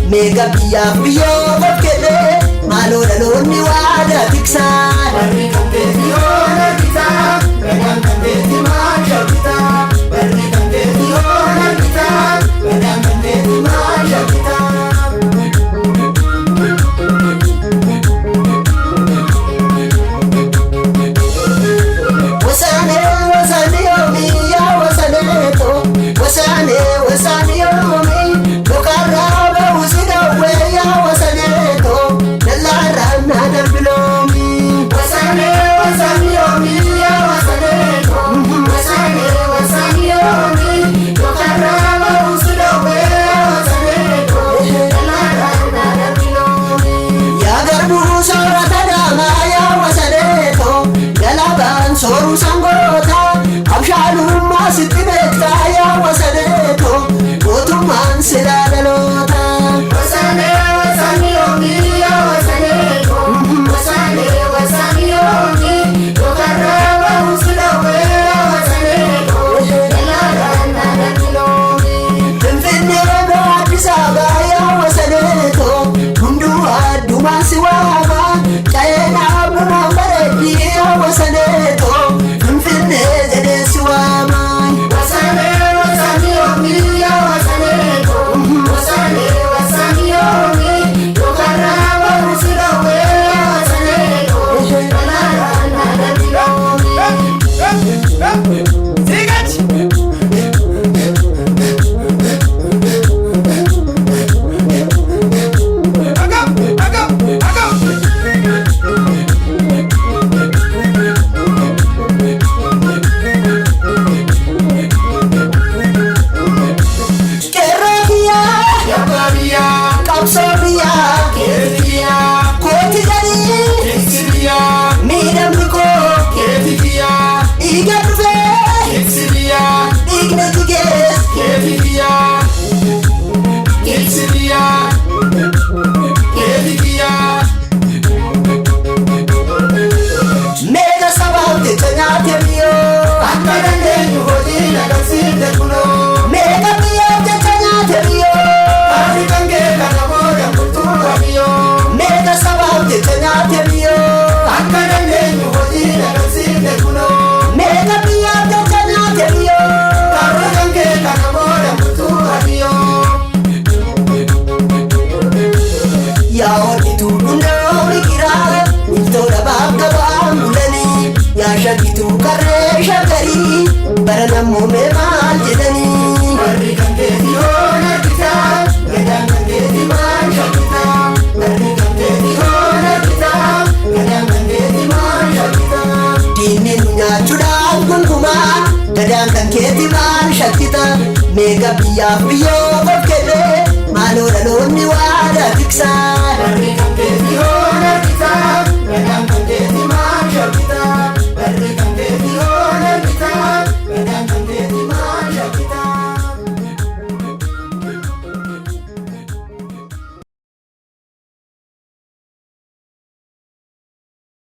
Mega biya biyo bakele malo daloni wada tiksa bari kante diona kita kadang kante di maja kita bari kante diona kita kadang kante di maja kita wasane wasane yomi ya wasane to wasane wasane yomi lokara soru sangota abshalum masitibeta ya wasaneto otuman silagalota wasane wasani yomi ya wasaneto wasane wasani yomi tokaraba usilawe ya wasaneto elarana nakilomi tenfene abisaba ya wasaneto mundu aduma siwaba chayena abuna baredi ya wasaneto Finfinne zede siwama ammoo mee maal jedhanii warri kan keetii hoon argita gadaan kan keetii maal shakkita warri kan keetii hoon argita gadaan kan keetii maal shakkita diinni nu nyaachuudhaan gungumaa gadaan kan keetii maal shakkita meeqa biyyaaf biyyoo of kenne maaloo dhaloonni waadaa tiksaa